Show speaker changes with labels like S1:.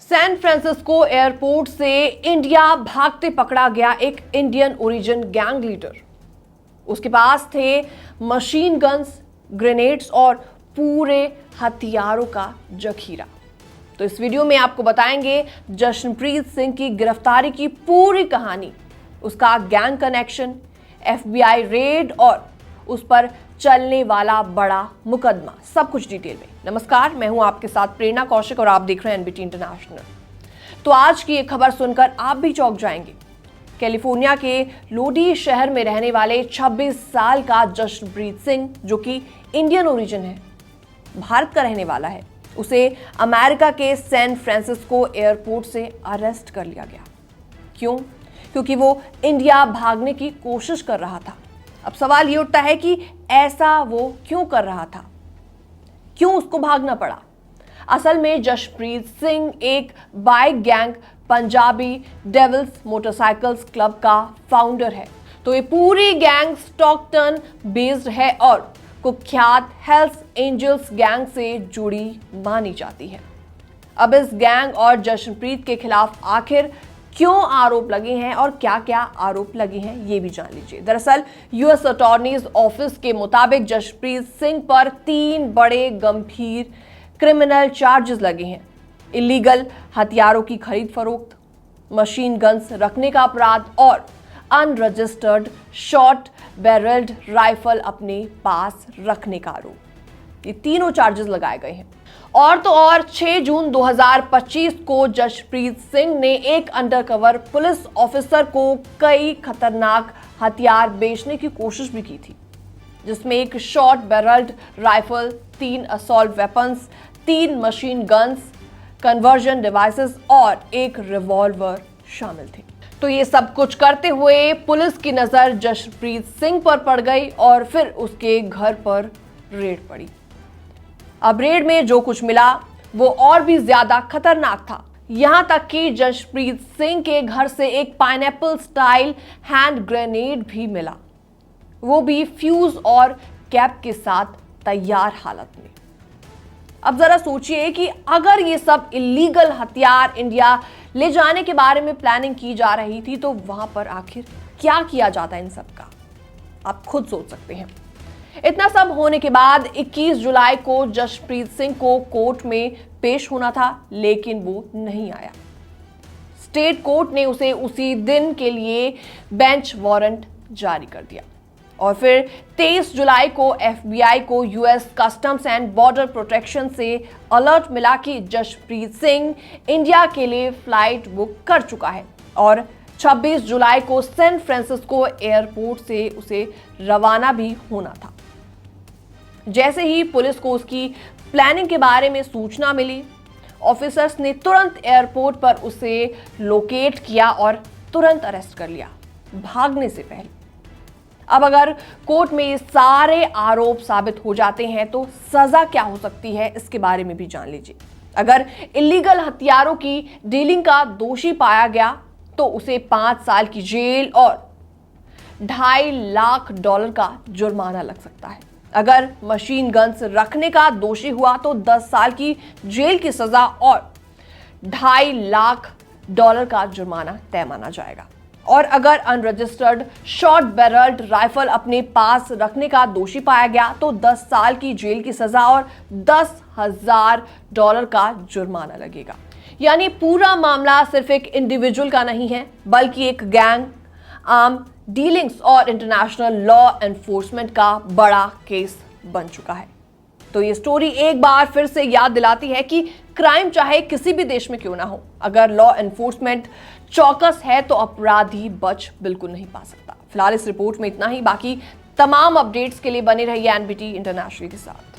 S1: San Francisco airport से India भागते पकड़ा गया एक इंडियन ओरिजिन गैंग लीडर। उसके पास थे मशीन गन्स, ग्रेनेड्स और पूरे हथियारों का जखीरा। तो इस वीडियो में आपको बताएंगे जशनप्रीत सिंह की गिरफ्तारी की पूरी कहानी, उसका गैंग कनेक्शन, FBI रेड और उस पर चलने वाला बड़ा मुकदमा, सब कुछ डिटेल में। नमस्कार, मैं हूं आपके साथ प्रेरणा कौशिक और आप देख रहे हैं NBT इंटरनेशनल। तो आज की एक खबर सुनकर आप भी चौंक जाएंगे। कैलिफोर्निया के लोडी शहर में रहने वाले 26 साल का जशनप्रीत सिंह, जो कि इंडियन ओरिजिन है, भारत का रहने वाला है, उसे अमेरिका के सैन फ्रांसिस्को एयरपोर्ट से अरेस्ट कर लिया गया। क्यों? क्योंकि वो इंडिया भागने की कोशिश कर रहा था। अब सवाल ये उठता है कि ऐसा वो क्यों कर रहा था, क्यों उसको भागना पड़ा। असल में जशनप्रीत सिंह एक bike gang Punjabi Devils Motorcycles Club का फाउंडर है। तो ये पूरी गैंग स्टॉकटन बेस्ड है और कुख्यात हेल्स एंजल्स गैंग से जुड़ी मानी जाती है। अब इस गैंग और जशनप्रीत के खिलाफ आखिर क्यों आरोप लगे हैं और क्या क्या आरोप लगे हैं, ये भी जान लीजिए। दरअसल US अटॉर्नीज ऑफिस के मुताबिक जशनप्रीत सिंह पर 3 बड़े गंभीर क्रिमिनल चार्जेस लगे हैं। इलीगल हथियारों की खरीद फरोख्त, मशीन गन्स रखने का अपराध और अनरजिस्टर्ड शॉर्ट बैरल्ड राइफल अपने पास रखने का आरोप। ये तीनों चार्जेस लगाए गए हैं। और तो और 6 जून 2025 को जशनप्रीत सिंह ने एक अंडरकवर पुलिस ऑफिसर को कई खतरनाक हथियार बेचने की कोशिश भी की थी, जिसमें एक short barrelled rifle, 3 assault weapons, 3 machine guns, conversion devices और एक रिवॉल्वर शामिल थे। तो ये सब कुछ करते हुए पुलिस की नजर जशनप्रीत सिंह पर पड़ गई और फिर उसके घर पर रेड पड़ी। अब रेड में जो कुछ मिला वो और भी ज्यादा खतरनाक था। यहां तक कि जशनप्रीत सिंह के घर से एक पाइनएप्पल स्टाइल हैंड ग्रेनेड भी मिला, वो भी फ्यूज और कैप के साथ तैयार हालत में। अब जरा सोचिए कि अगर ये सब इलीगल हथियार इंडिया ले जाने के बारे में प्लानिंग की जा रही थी, तो वहां पर आखिर क्या किया जाता इन सब का, आप खुद सोच सकते हैं। इतना सब होने के बाद 21 जुलाई को जशनप्रीत सिंह को कोर्ट में पेश होना था, लेकिन वो नहीं आया। स्टेट कोर्ट ने उसे उसी दिन के लिए बेंच वारंट जारी कर दिया। और फिर 23 जुलाई को FBI को US customs and border protection से अलर्ट मिला कि जशनप्रीत सिंह इंडिया के लिए फ्लाइट बुक कर चुका है और 26 जुलाई को सैन फ्रांसिस्को एयरपोर्ट से उसे रवाना भी होना था। जैसे ही पुलिस को उसकी प्लानिंग के बारे में सूचना मिली, ऑफिसर्स ने तुरंत एयरपोर्ट पर उसे लोकेट किया और तुरंत अरेस्ट कर लिया, भागने से पहले। अब अगर कोर्ट में ये सारे आरोप साबित हो जाते हैं तो सजा क्या हो सकती है, इसके बारे में भी जान लीजिए। अगर इलीगल हथियारों की डीलिंग का दोषी पाया गया तो उसे 5 साल की जेल और $2.5 लाख का जुर्माना लग सकता है। अगर मशीन गन्स रखने का दोषी हुआ तो 10 साल की जेल की सजा और $2.5 लाख का जुर्माना तय माना जाएगा। और अगर अनरजिस्टर्ड शॉर्ट बैरल्ड राइफल अपने पास रखने का दोषी पाया गया तो 10 साल की जेल की सजा और $10,000 का जुर्माना लगेगा। यानी पूरा मामला सिर्फ एक इंडिविजुअल का नहीं है, बल्कि एक गैंग, आर्म डीलिंग्स और इंटरनेशनल लॉ एनफोर्समेंट का बड़ा केस बन चुका है। तो ये स्टोरी एक बार फिर से याद दिलाती है कि क्राइम चाहे किसी भी देश में क्यों ना हो, अगर लॉ एनफोर्समेंट चौकस है तो अपराधी बच बिल्कुल नहीं पा सकता। फिलहाल इस रिपोर्ट में इतना ही। बाकी तमाम अपडेट्स के लिए बने रहिए NBT इंटरनेशनल के साथ।